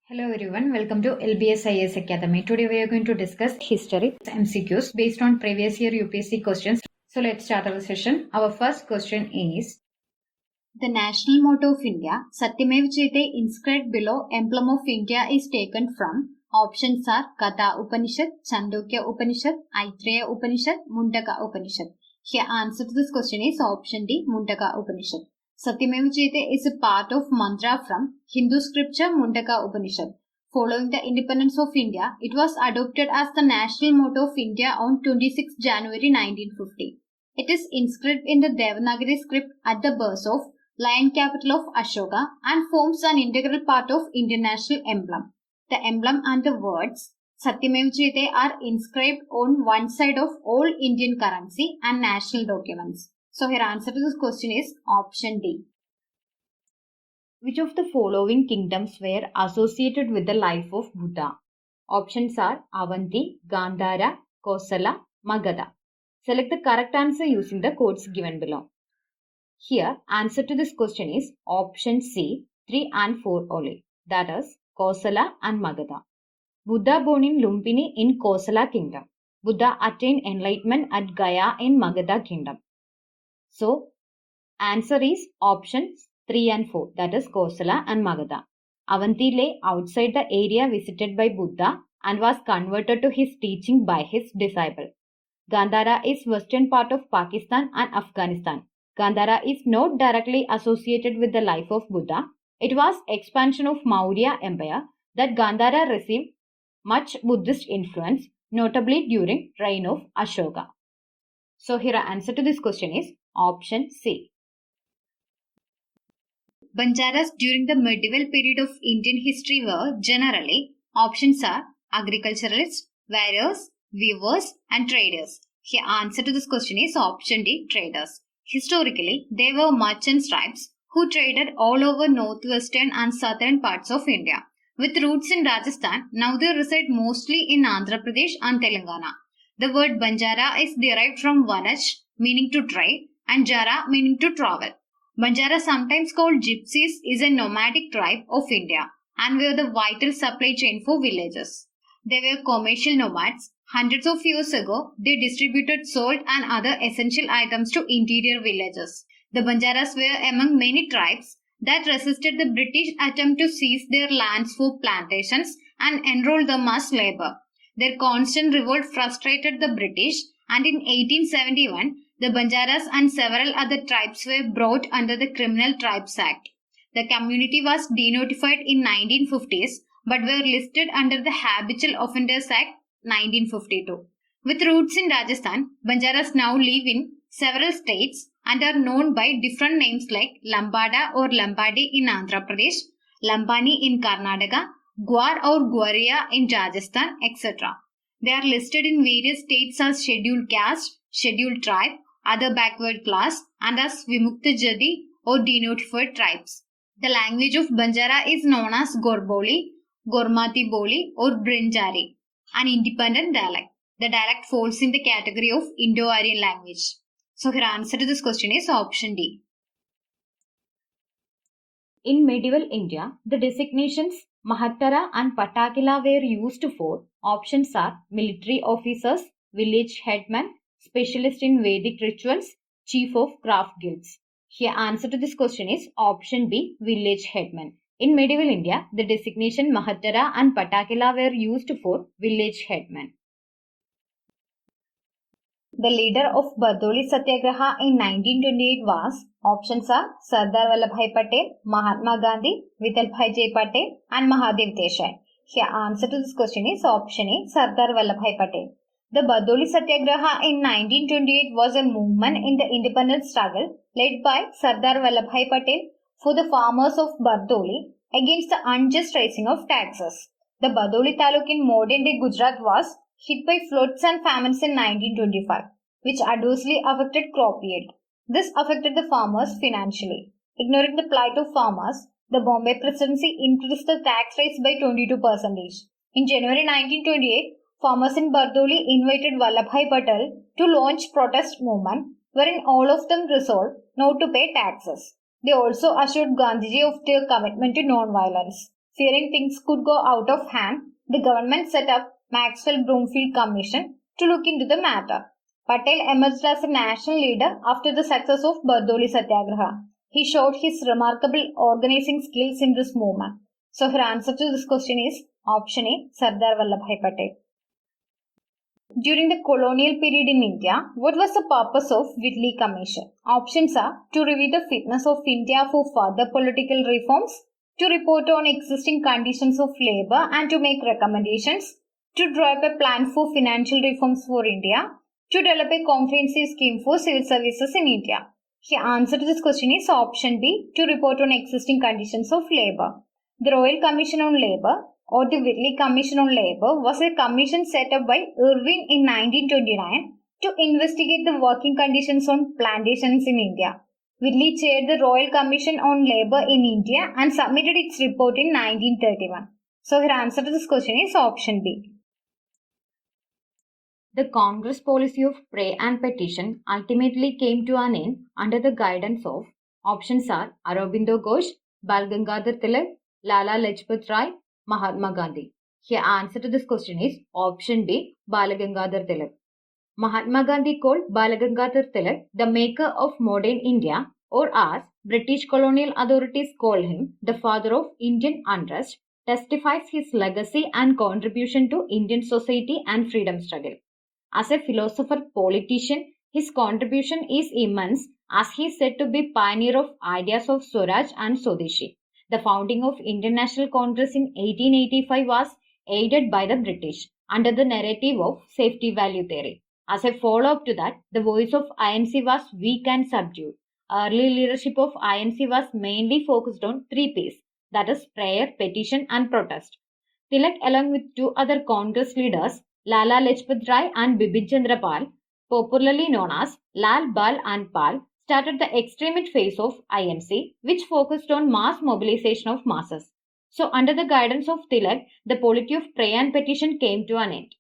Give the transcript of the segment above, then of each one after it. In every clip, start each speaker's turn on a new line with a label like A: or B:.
A: Hello everyone, welcome to LBSIS Academy. Today we are going to discuss history MCQs based on previous year UPSC questions. So let's start our session. Our first question is:
B: the national motto of India, Satyameva Jayate, inscribed below Emblem of India, is taken from. Options are Katha Upanishad, Chandogya Upanishad, Aitareya Upanishad, Mundaka Upanishad. Here answer to this question is option D, Mundaka Upanishad. Satyameva Jayate is a part of mantra from Hindu scripture Mundaka Upanishad. Following the independence of India, it was adopted as the national motto of India on 26 January 1950. It is inscribed in the Devanagari script at the base of lion capital of Ashoka and forms an integral part of Indian national emblem. The emblem and the words Satyameva Jayate are inscribed on one side of all Indian currency and national documents. So here answer to this question is option D.
A: Which of the following kingdoms were associated with the life of Buddha? Options are Avanti, Gandhara, Kosala, Magadha. Select the correct answer using the codes given below. Here, answer to this question is option C, 3 and 4 only. That is Kosala and Magadha. Buddha born in Lumbini in Kosala kingdom. Buddha attained enlightenment at Gaya in Magadha kingdom. So, answer is options 3 and 4. That is Kosala and Magadha. Avanti lay outside the area visited by Buddha and was converted to his teaching by his disciple. Gandhara is western part of Pakistan and Afghanistan. Gandhara is not directly associated with the life of Buddha. It was expansion of Maurya Empire that Gandhara received much Buddhist influence, notably during reign of Ashoka. So here answer to this question is option C.
B: Banjaras during the medieval period of Indian history were generally, options are agriculturalists, warriors, weavers and traders. Here answer to this question is option D, traders. Historically, they were merchant tribes who traded all over northwestern and southern parts of India. With roots in Rajasthan, now they reside mostly in Andhra Pradesh and Telangana. The word Banjara is derived from Vanaj, meaning to trade, and Jara, meaning to travel. Banjara, sometimes called gypsies, is a nomadic tribe of India and were the vital supply chain for villages. They were commercial nomads. Hundreds of years ago, they distributed salt and other essential items to interior villages. The Banjaras were among many tribes that resisted the British attempt to seize their lands for plantations and enroll them as labor. Their constant revolt frustrated the British, and in 1871, the Banjaras and several other tribes were brought under the Criminal Tribes Act. The community was denotified in 1950s but were listed under the Habitual Offenders Act 1952. With roots in Rajasthan, Banjaras now live in several states and are known by different names like Lambada or Lambadi in Andhra Pradesh, Lambani in Karnataka, Gwar or Gwaria in Rajasthan, etc. They are listed in various states as scheduled caste, scheduled tribe, other backward class and as Vimukta Jadi or denotified tribes. The language of Banjara is known as Gorboli, Gormati Boli or Brinjari, an independent dialect. The dialect falls in the category of Indo-Aryan language. So her answer to this question is option D.
A: In medieval India, the designations Mahattara and Patakila were used for. Options are military officers, village headman, specialist in Vedic rituals, chief of craft guilds. Here answer to this question is option B, village headman. In medieval India, the designation Mahattara and Patakila were used for village headman. The leader of Bardoli Satyagraha in 1928 was, options are Sardar Vallabhbhai Patel, Mahatma Gandhi, Vittalbhai J. Patel and Mahadev Desai. Here answer to this question is option A, Sardar Vallabhbhai Patel. The Bardoli Satyagraha in 1928 was a movement in the independence struggle led by Sardar Vallabhbhai Patel for the farmers of Bardoli against the unjust raising of taxes. The Bardoli taluk in modern-day Gujarat was hit by floods and famines in 1925, which adversely affected crop yield. This affected the farmers financially. Ignoring the plight of farmers, the Bombay Presidency increased the tax rates by 22%. In January 1928, farmers in Bardoli invited Vallabhbhai Patel to launch protest movement, wherein all of them resolved not to pay taxes. They also assured Gandhiji of their commitment to non-violence.
B: Fearing things could go out of hand, the government set up Maxwell-Broomfield Commission to look into the matter. Patel emerged as a national leader after the success of Bardoli Satyagraha. He showed his remarkable organizing skills in this movement. So her answer to this question is option A, Sardar Vallabhbhai Patel. During the colonial period in India, what was the purpose of Whitley Commission? Options are to review the fitness of India for further political reforms, to report on existing conditions of labor and to make recommendations, to draw up a plan for financial reforms for India, to develop a comprehensive scheme for civil services in India. The answer to this question is option B, to report on existing conditions of labor. The Royal Commission on Labor or the Whitley Commission on Labor was a commission set up by Irving in 1929 to investigate the working conditions on plantations in India. Whitley chaired the Royal Commission on Labor in India and submitted its report in 1931. So her answer to this question is option B.
A: The Congress policy of prayer and petition ultimately came to an end under the guidance of options are Aurobindo Ghosh, Bal Gangadhar Tilak, Lala Lajpat Rai, Mahatma Gandhi. Here answer to this question is option B, Bal Gangadhar Tilak. Mahatma Gandhi called Bal Gangadhar Tilak the maker of modern India, or as British colonial authorities call him, the father of Indian unrest, testifies his legacy and contribution to Indian society and freedom struggle. As a philosopher politician, his contribution is immense as he is said to be pioneer of ideas of Swaraj and Swadeshi. The founding of Indian National Congress in 1885 was aided by the British under the narrative of safety value theory. As a follow-up to that, the voice of INC was weak and subdued. Early leadership of INC was mainly focused on three P's, that is prayer, petition and protest. Tilak along with two other Congress leaders, Lala Lajpat Rai and Bipin Chandra Pal, popularly known as Lal, Bal and Pal, started the extremist phase of INC, which focused on mass mobilization of masses. So under the guidance of Tilak, the polity of prayer and petition came to an end.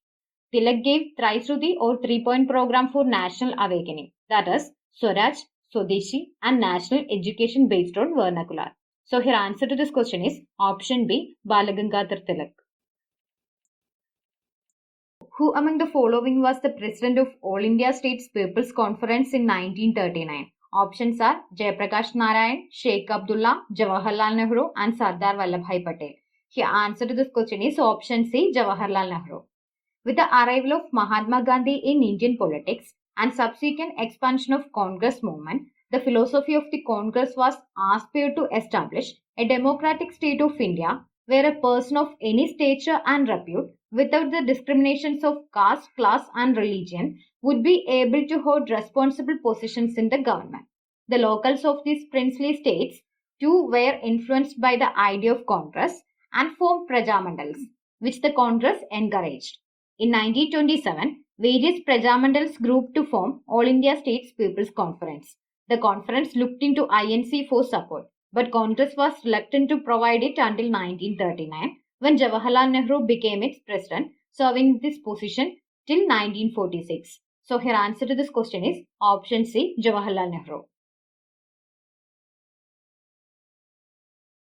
A: Tilak gave Tri-Shruti or 3-point program for national awakening, that is Swaraj, Swadeshi and national education based on vernacular. So her answer to this question is option B, Bal Gangadhar Tilak. Who among the following was the president of All India States People's Conference in 1939? Options are Jayaprakash Narayan, Sheikh Abdullah, Jawaharlal Nehru and Sardar Vallabhbhai Patel. Here answer to this question is option C, Jawaharlal Nehru. With the arrival of Mahatma Gandhi in Indian politics and subsequent expansion of Congress movement, the philosophy of the Congress was aspired to establish a democratic state of India where a person of any stature and repute without the discriminations of caste, class and religion would be able to hold responsible positions in the government. The locals of these princely states too were influenced by the idea of Congress and formed Prajamandals, which the Congress encouraged. In 1927, various Prajamandals grouped to form All India States People's Conference. The conference looked into INC for support, but Congress was reluctant to provide it until 1939, when Jawaharlal Nehru became its president, serving this position till 1946. So her answer to this question is option C, Jawaharlal Nehru.